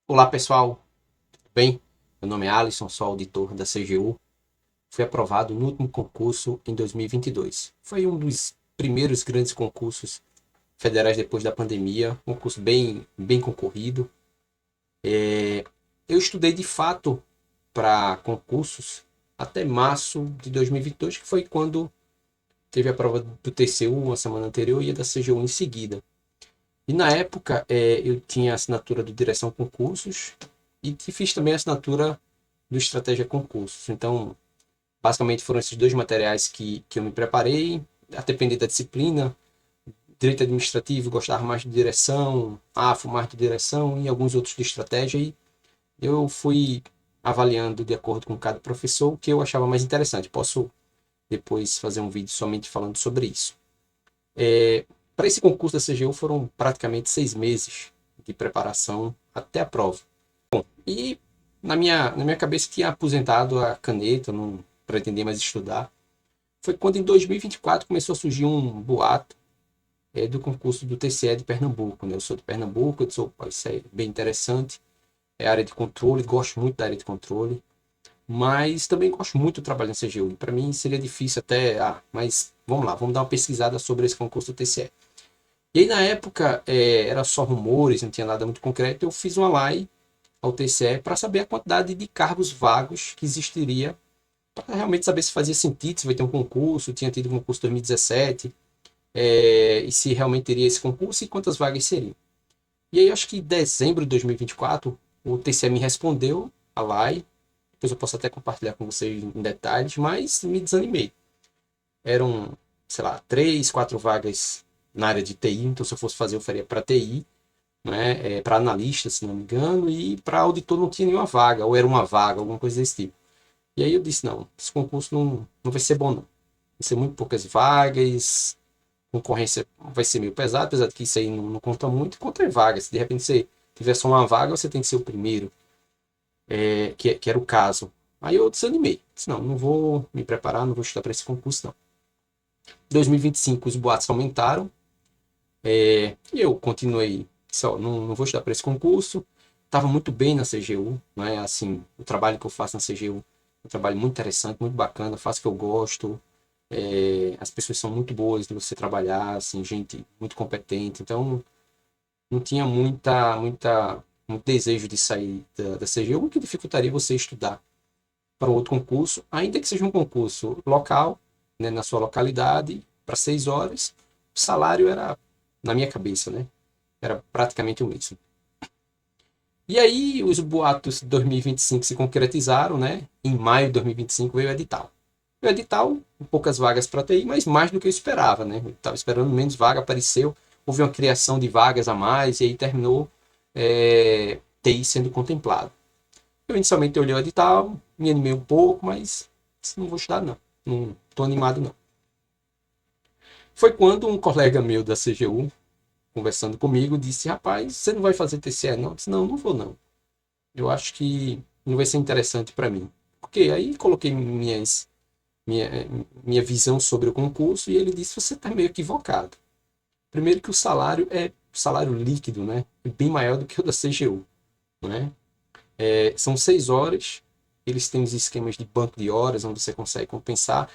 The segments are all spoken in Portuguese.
Olá pessoal, tudo bem? Meu nome é Alisson, sou auditor da CGU. Fui aprovado no último concurso em 2022. Foi um dos primeiros grandes concursos federais depois da pandemia, um concurso bem concorrido. Eu estudei de fato para concursos até março de 2022, que foi quando teve a prova do TCU uma semana anterior e a da CGU em seguida. E na época eu tinha a assinatura do Direção Concursos e fiz também a assinatura do Estratégia Concursos. Então, basicamente foram esses dois materiais que eu me preparei, a depender da disciplina. Direito administrativo, gostava mais de direção, AFO mais de direção e alguns outros de estratégia. E eu fui avaliando de acordo com cada professor o que eu achava mais interessante. Posso depois fazer um vídeo somente falando sobre isso. Para esse concurso da CGU foram praticamente 6 meses de preparação até a prova. E na minha cabeça tinha aposentado a caneta, não pretendia mais estudar. Foi quando em 2024 começou a surgir um boato do concurso do TCE de Pernambuco. Né? Eu sou de Pernambuco, eu sou, isso é bem interessante. É área de controle, gosto muito da área de controle, mas também gosto muito do trabalho na CGU. Para mim seria difícil até, mas vamos lá, vamos dar uma pesquisada sobre esse concurso do TCE. E aí na época era só rumores, não tinha nada muito concreto. Eu fiz uma live ao TCE para saber a quantidade de cargos vagos que existiria, para realmente saber se fazia sentido, se vai ter um concurso, tinha tido um concurso em 2017, e se realmente teria esse concurso e quantas vagas seriam. E aí, acho que em dezembro de 2024, o TCE me respondeu a live, depois eu posso até compartilhar com vocês em detalhes, mas me desanimei. Eram, sei lá, 3, 4 vagas na área de TI, então se eu fosse fazer, eu faria para TI, né, para analista, se não me engano, e para auditor não tinha nenhuma vaga, ou era uma vaga, alguma coisa desse tipo. E aí eu disse, não, esse concurso não vai ser bom não. Vai ser muito poucas vagas, concorrência vai ser meio pesada, apesar de que isso aí não conta muito, conta em vagas. Se de repente você tiver só uma vaga, você tem que ser o primeiro, que era o caso. Aí eu desanimei. Disse, não vou me preparar, não vou estudar para esse concurso não. Em 2025 os boatos aumentaram, e eu continuei, só não vou estudar para esse concurso. Estava muito bem na CGU, né? Assim, o trabalho que eu faço na CGU é um trabalho muito interessante, muito bacana, faço o que eu gosto. As pessoas são muito boas de você trabalhar, assim, gente muito competente. Então, não tinha muito desejo de sair da CGU, o que dificultaria você estudar para um outro concurso, ainda que seja um concurso local, né, na sua localidade, para 6 horas. O salário era, na minha cabeça, né, era praticamente o mesmo. E aí os boatos de 2025 se concretizaram, né? Em maio de 2025 veio o edital. O edital, poucas vagas para TI, mas mais do que eu esperava, né? Eu estava esperando menos vaga, apareceu, houve uma criação de vagas a mais e aí terminou TI sendo contemplado. Eu inicialmente olhei o edital, me animei um pouco, mas não vou estudar não, não estou animado não. Foi quando um colega meu da CGU, conversando comigo, disse, rapaz, você não vai fazer TCE não? Eu disse, não vou não. Eu acho que não vai ser interessante para mim. Porque aí coloquei minha, minha visão sobre o concurso e ele disse: você está meio equivocado. Primeiro, que o salário é salário líquido, né? É bem maior do que o da CGU. Né? São 6 horas, eles têm os esquemas de banco de horas onde você consegue compensar.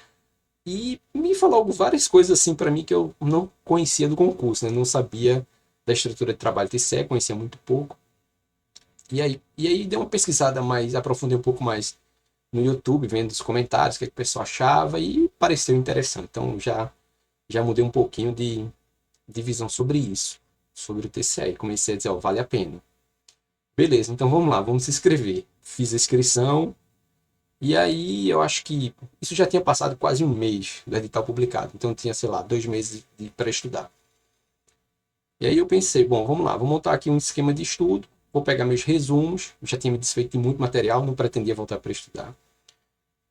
E me falou várias coisas assim para mim que eu não conhecia do concurso, né? Não sabia da estrutura de trabalho TCE, conhecia muito pouco. E aí dei uma pesquisada mais, aprofundei um pouco mais no YouTube, vendo os comentários, o que o pessoal achava e pareceu interessante. Então já mudei um pouquinho de visão sobre isso, sobre o TCE. E comecei a dizer, ó, vale a pena. Beleza, então vamos lá, vamos se inscrever. Fiz a inscrição e aí eu acho que isso já tinha passado quase um mês do edital publicado. Então tinha, sei lá, 2 meses para estudar. E aí eu pensei, bom, vamos lá, vou montar aqui um esquema de estudo, vou pegar meus resumos, já tinha me desfeito de muito material, não pretendia voltar para estudar.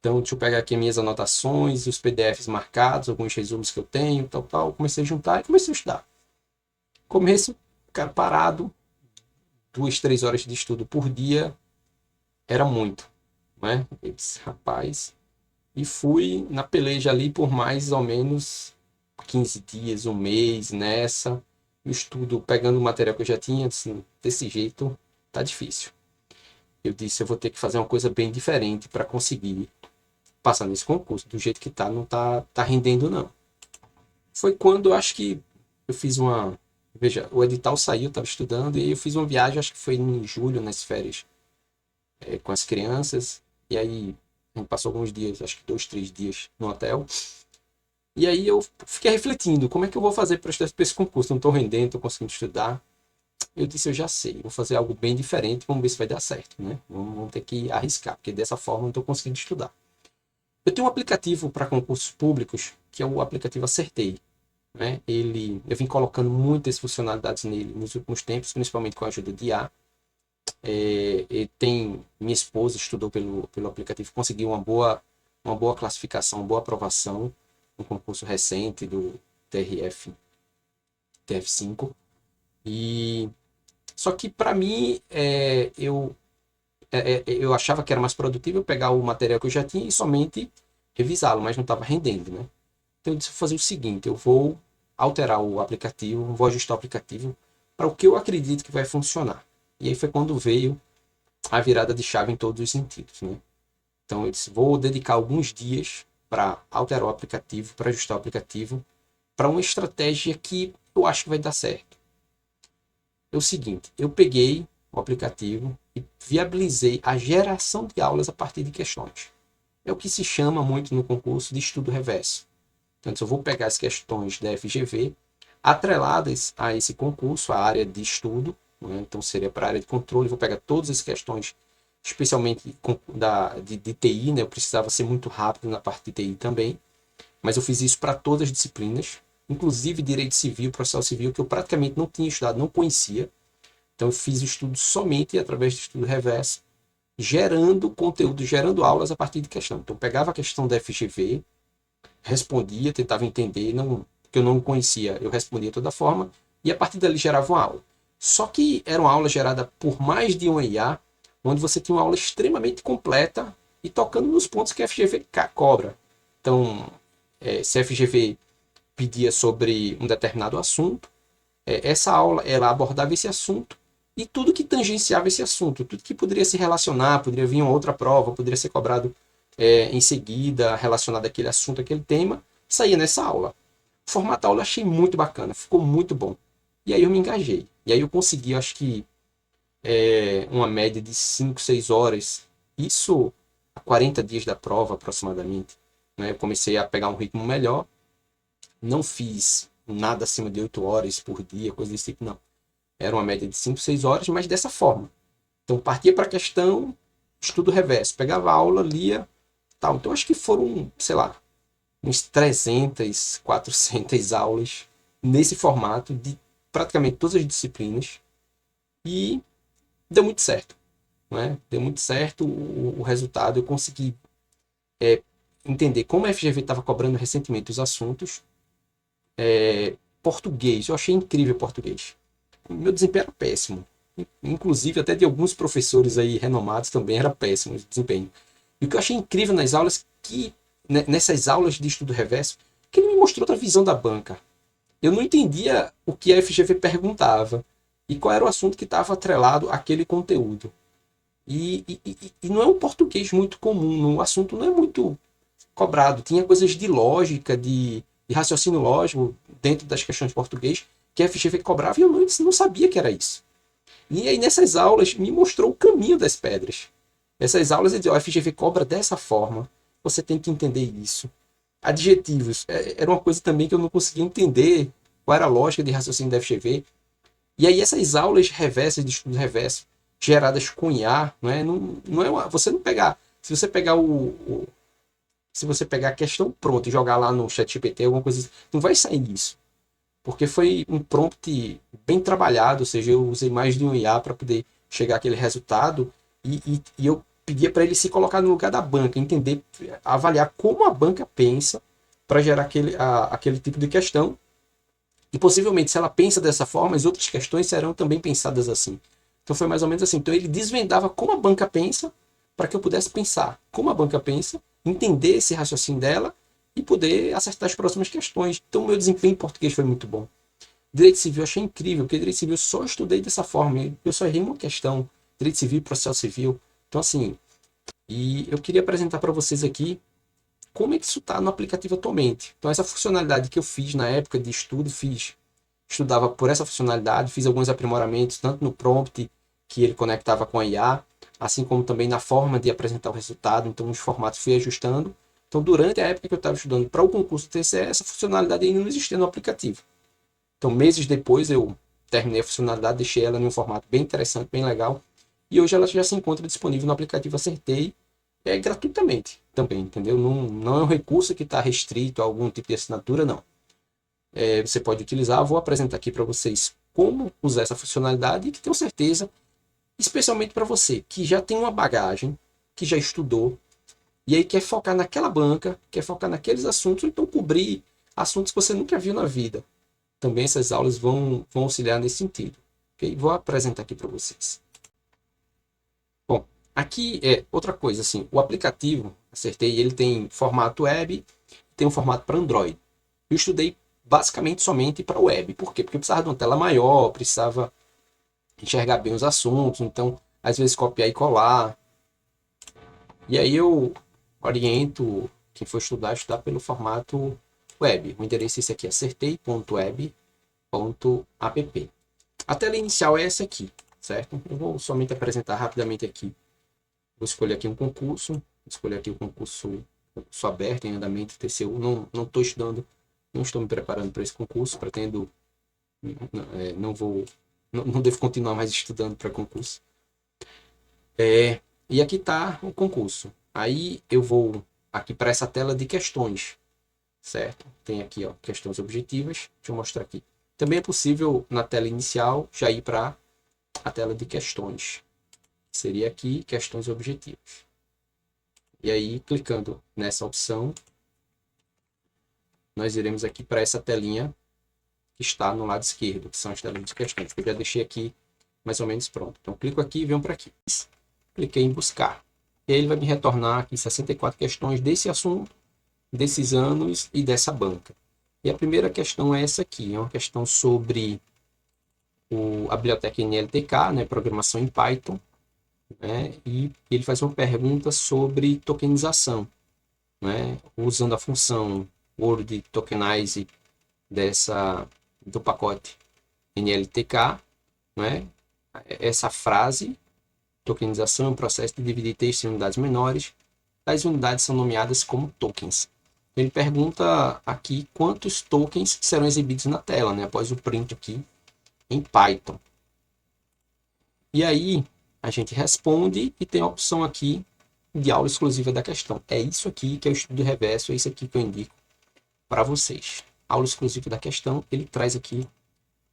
Então, deixa eu pegar aqui minhas anotações, os PDFs marcados, alguns resumos que eu tenho, tal. Comecei a juntar e comecei a estudar. Começo, cara, parado, 2, 3 horas de estudo por dia, era muito, né? Eu disse, rapaz, e fui na peleja ali por mais ou menos 15 dias, um mês nessa, o estudo, pegando o material que eu já tinha, assim, desse jeito, tá difícil. Eu disse, eu vou ter que fazer uma coisa bem diferente para conseguir passar nesse concurso. Do jeito que tá, não tá rendendo, não. Foi quando eu acho que eu fiz uma... Veja, o edital saiu, eu estava estudando, e aí eu fiz uma viagem, acho que foi em julho, nas férias, com as crianças. E aí a gente passou alguns dias, acho que 2, 3 dias no hotel. E aí eu fiquei refletindo, como é que eu vou fazer para estudar para esse concurso? Não estou rendendo, estou conseguindo estudar. Eu disse, eu já sei, vou fazer algo bem diferente, vamos ver se vai dar certo, né? Vamos ter que arriscar, porque dessa forma eu não estou conseguindo estudar. Eu tenho um aplicativo para concursos públicos, que é o aplicativo Acertei. Né? Eu vim colocando muitas funcionalidades nele nos últimos tempos, principalmente com a ajuda de IA. Minha esposa estudou pelo aplicativo, conseguiu uma boa classificação, uma boa aprovação no concurso recente do TRF5. E só que para mim eu achava que era mais produtivo eu pegar o material que eu já tinha e somente revisá-lo, mas não estava rendendo, né? Então eu disse, vou fazer o seguinte, eu vou alterar o aplicativo, vou ajustar o aplicativo para o que eu acredito que vai funcionar. E aí foi quando veio a virada de chave em todos os sentidos, né? Então eu disse, vou dedicar alguns dias para alterar o aplicativo, para ajustar o aplicativo, para uma estratégia que eu acho que vai dar certo. É o seguinte, eu peguei o aplicativo e viabilizei a geração de aulas a partir de questões. É o que se chama muito no concurso de estudo reverso. Então, eu vou pegar as questões da FGV atreladas a esse concurso, a área de estudo, né? Então seria para a área de controle, vou pegar todas as questões, especialmente de TI, né? Eu precisava ser muito rápido na parte de TI também, mas eu fiz isso para todas as disciplinas, inclusive Direito Civil, Processo Civil, que eu praticamente não tinha estudado, não conhecia. Então eu fiz o estudo somente através do estudo reverso, gerando conteúdo, gerando aulas a partir de questão. Então eu pegava a questão da FGV, respondia, tentava entender, que eu não conhecia, eu respondia de toda forma, e a partir dali gerava uma aula. Só que era uma aula gerada por mais de uma IA, onde você tinha uma aula extremamente completa e tocando nos pontos que a FGV cobra. Então, se a FGV pedia sobre um determinado assunto, essa aula ela abordava esse assunto e tudo que tangenciava esse assunto, tudo que poderia se relacionar, poderia vir uma outra prova, poderia ser cobrado em seguida relacionado àquele assunto, àquele tema, saía nessa aula. O formato da aula eu achei muito bacana, ficou muito bom. E aí eu me engajei. E aí eu consegui, acho que, uma média de 5, 6 horas. Isso a 40 dias da prova, aproximadamente. Né? Eu comecei a pegar um ritmo melhor. Não fiz nada acima de 8 horas por dia, coisa desse tipo, não. Era uma média de 5, 6 horas, mas dessa forma. Então partia para a questão, estudo reverso. Pegava a aula, lia, tal. Então acho que foram, sei lá, uns 300, 400 aulas nesse formato de praticamente todas as disciplinas e deu muito certo, né? Deu muito certo o resultado. Eu consegui entender como a FGV estava cobrando recentemente os assuntos. Português, eu achei incrível português. Meu desempenho era péssimo. Inclusive, até de alguns professores aí renomados também era péssimo o desempenho. E o que eu achei incrível nas aulas, que nessas aulas de estudo reverso, que ele me mostrou outra visão da banca. Eu não entendia o que a FGV perguntava e qual era o assunto que estava atrelado àquele conteúdo. E não é um português muito comum, o assunto não é muito cobrado. Tinha coisas de lógica, de raciocínio lógico dentro das questões de português que a FGV cobrava e eu não sabia que era isso. E aí nessas aulas me mostrou o caminho das pedras. Essas aulas, a FGV cobra dessa forma, você tem que entender isso. Adjetivos, era uma coisa também que eu não conseguia entender qual era a lógica de raciocínio da FGV. E aí essas aulas reversas, de estudo reverso, geradas com IA, não é você não pegar, se você pegar se você pegar a questão pronta e jogar lá no ChatGPT, alguma coisa assim, não vai sair isso. Porque foi um prompt bem trabalhado, ou seja, eu usei mais de um IA para poder chegar àquele resultado e eu pedia para ele se colocar no lugar da banca, entender, avaliar como a banca pensa para gerar aquele tipo de questão. E possivelmente, se ela pensa dessa forma, as outras questões serão também pensadas assim. Então foi mais ou menos assim. Então ele desvendava como a banca pensa para que eu pudesse pensar como a banca pensa, entender esse raciocínio dela e poder acertar as próximas questões. Então o meu desempenho em português foi muito bom. Direito Civil eu achei incrível, porque Direito Civil eu só estudei dessa forma. Eu só errei uma questão. direito civil e processo civil. Então, assim, e eu queria apresentar para vocês aqui como é que isso está no aplicativo atualmente. Então, essa funcionalidade que eu fiz na época de estudo, estudava por essa funcionalidade, fiz alguns aprimoramentos, tanto no prompt, que ele conectava com a IA, assim como também na forma de apresentar o resultado, então os formatos fui ajustando. Então, durante a época que eu estava estudando para o concurso do TCE, essa funcionalidade ainda não existia no aplicativo. Então, meses depois, eu terminei a funcionalidade, deixei ela em um formato bem interessante, bem legal, e hoje ela já se encontra disponível no aplicativo Acertei, gratuitamente também, entendeu? Não é um recurso que está restrito a algum tipo de assinatura, não. Você pode utilizar, vou apresentar aqui para vocês como usar essa funcionalidade e que tenho certeza, especialmente para você que já tem uma bagagem, que já estudou, e aí quer focar naquela banca, quer focar naqueles assuntos, ou então cobrir assuntos que você nunca viu na vida. Também essas aulas vão auxiliar nesse sentido. Okay? Vou apresentar aqui para vocês. Bom, aqui é outra coisa, assim, o aplicativo, Acertei, ele tem formato web, tem um formato para Android. Eu estudei basicamente somente para web. Por quê? Porque eu precisava de uma tela maior, precisava enxergar bem os assuntos, então às vezes copiar e colar. E aí eu oriento quem for estudar, a estudar pelo formato web. O endereço é esse aqui, acertei.web.app. A tela inicial é essa aqui, certo? Eu vou somente apresentar rapidamente aqui. Vou escolher aqui um concurso, vou escolher aqui o concurso aberto em andamento TCU. Não estou estudando, não estou me preparando para esse concurso, pretendo, não devo continuar mais estudando para concurso. E aqui está o concurso. Aí eu vou aqui para essa tela de questões, certo? Tem aqui, ó, questões objetivas. Deixa eu mostrar aqui. Também é possível, na tela inicial, já ir para a tela de questões. Seria aqui, questões objetivas. E aí, clicando nessa opção, nós iremos aqui para essa telinha que está no lado esquerdo, que são as telas de questões, que eu já deixei aqui mais ou menos pronto. Então, clico aqui e venho para aqui. Cliquei em buscar. E aí ele vai me retornar aqui 64 questões desse assunto, desses anos e dessa banca. E a primeira questão é essa aqui, é uma questão sobre a biblioteca NLTK, né, programação em Python, né, e ele faz uma pergunta sobre tokenização, né, usando a função Word Tokenize do pacote NLTK, né, essa frase, tokenização é um processo de dividir texto em unidades menores, tais unidades são nomeadas como tokens. Ele pergunta aqui quantos tokens serão exibidos na tela, né, após o print aqui em Python. E aí a gente responde e tem a opção aqui de aula exclusiva da questão. É isso aqui que é o estudo reverso, é isso aqui que eu indico para vocês. Aula exclusiva da questão, ele traz aqui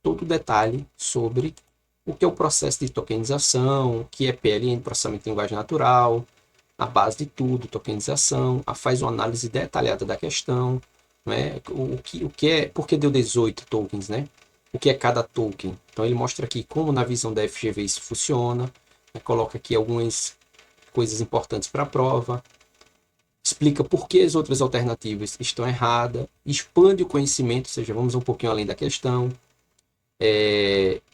todo o detalhe sobre o que é o processo de tokenização, o que é PLN, processamento de linguagem natural, a base de tudo, tokenização, faz uma análise detalhada da questão, né? O que é, por que deu 18 tokens, né? O que é cada token. Então ele mostra aqui como na visão da FGV isso funciona, né? Coloca aqui algumas coisas importantes para a prova, explica por que as outras alternativas estão erradas, expande o conhecimento, ou seja, vamos um pouquinho além da questão,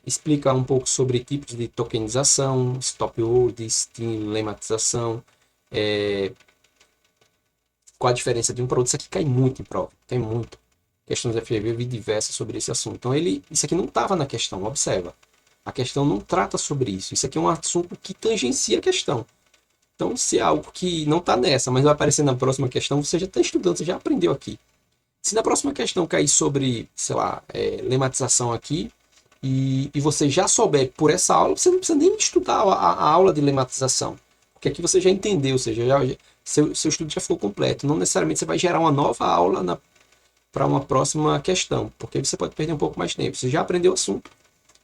explica um pouco sobre tipos de tokenização, stop words, lematização, qual a diferença de um para outro. Isso aqui cai muito em prova, tem muito. Questões da FGV, eu vi diversas sobre esse assunto. Então, isso aqui não estava na questão, observa. A questão não trata sobre isso. Isso aqui é um assunto que tangencia a questão. Então, se é algo que não está nessa, mas vai aparecer na próxima questão, você já está estudando, você já aprendeu aqui. Se na próxima questão cair sobre, sei lá, lematização aqui, e você já souber por essa aula, você não precisa nem estudar a aula de lematização. Porque aqui você já entendeu, ou seja, seu estudo já ficou completo. Não necessariamente você vai gerar uma nova aula para uma próxima questão, porque você pode perder um pouco mais de tempo. Você já aprendeu o assunto,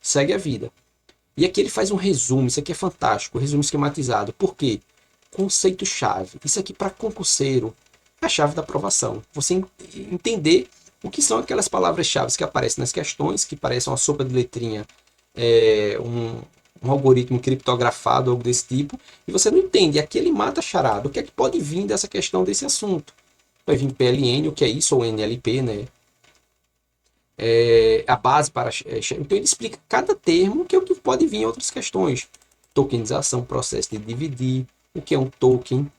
segue a vida. E aqui ele faz um resumo, isso aqui é fantástico, resumo esquematizado. Por quê? Conceito-chave. Isso aqui para concurseiro é a chave da aprovação. Você entender o que são aquelas palavras-chave que aparecem nas questões, que parecem uma sopa de letrinha, um algoritmo criptografado, algo desse tipo, e você não entende. Aqui ele mata a charada. O que é que pode vir dessa questão, desse assunto? Vai vir PLN, o que é isso, ou NLP, né? A base para... Então ele explica cada termo, que é o que pode vir em outras questões. tokenização, processo de dividir, o que é um token.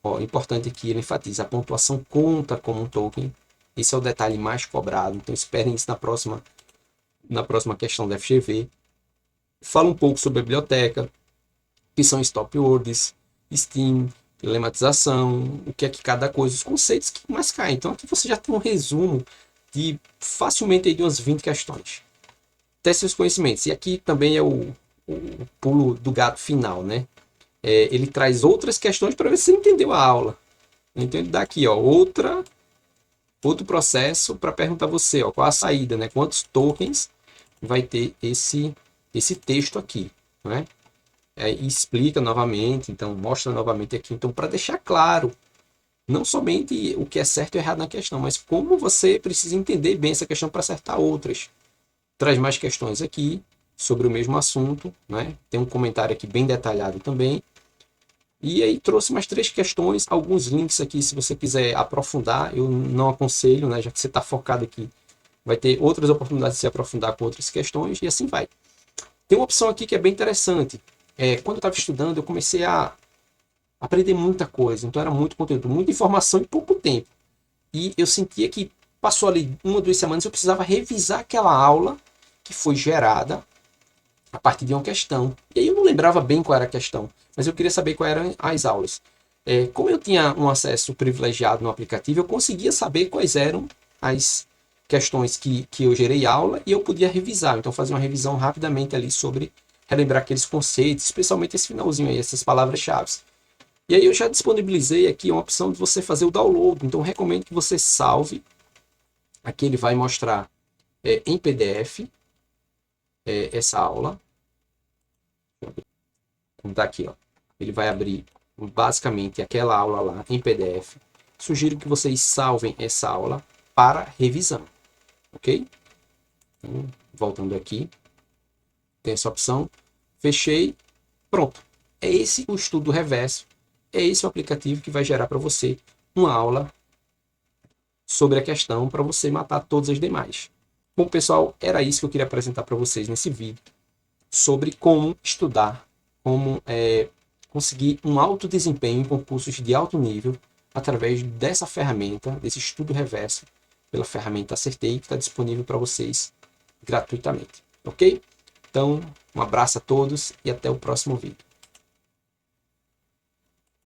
Ó, importante aqui, ele enfatiza, a pontuação conta como um token. Esse é o detalhe mais cobrado, então esperem isso na próxima questão da FGV. Fala um pouco sobre a biblioteca, que são stop words, Steam, lematização, o que é que cada coisa, os conceitos que mais caem. Então aqui você já tem um resumo de facilmente aí de umas 20 questões. Teste seus conhecimentos. E aqui também é o pulo do gato final, né? Ele traz outras questões para ver se você entendeu a aula. Então ele dá aqui, ó, outro processo para perguntar a você, ó, qual a saída, né? Quantos tokens vai ter esse texto aqui, né? E explica novamente, então mostra novamente aqui, então para deixar claro não somente o que é certo e errado na questão, mas como você precisa entender bem essa questão para acertar outras. Traz mais questões aqui sobre o mesmo assunto, né? Tem um comentário aqui bem detalhado também. E aí trouxe mais 3 questões, alguns links aqui se você quiser aprofundar, eu não aconselho, né? Já que você está focado aqui, vai ter outras oportunidades de se aprofundar com outras questões e assim vai. Tem uma opção aqui que é bem interessante. Quando eu estava estudando, eu comecei a aprender muita coisa, então era muito conteúdo, muita informação em pouco tempo. E eu sentia que passou ali 1 ou 2 semanas, eu precisava revisar aquela aula que foi gerada a partir de uma questão. E aí eu não lembrava bem qual era a questão, mas eu queria saber quais eram as aulas. Como eu tinha um acesso privilegiado no aplicativo, eu conseguia saber quais eram as questões que eu gerei aula e eu podia revisar. Então, fazer uma revisão rapidamente ali sobre relembrar aqueles conceitos, especialmente esse finalzinho aí, essas palavras-chave. E aí eu já disponibilizei aqui uma opção de você fazer o download. Então, eu recomendo que você salve. Aqui ele vai mostrar em PDF essa aula. Então, tá aqui, ó. Ele vai abrir basicamente aquela aula lá em PDF. Sugiro que vocês salvem essa aula para revisão, ok? Então, voltando aqui, tem essa opção. Fechei, pronto. É esse o estudo reverso. É esse o aplicativo que vai gerar para você uma aula sobre a questão para você matar todas as demais. Bom, pessoal, era isso que eu queria apresentar para vocês nesse vídeo sobre como estudar, como conseguir um alto desempenho em concursos de alto nível através dessa ferramenta, desse estudo reverso, pela ferramenta Acertei, que está disponível para vocês gratuitamente, ok? Então, um abraço a todos e até o próximo vídeo.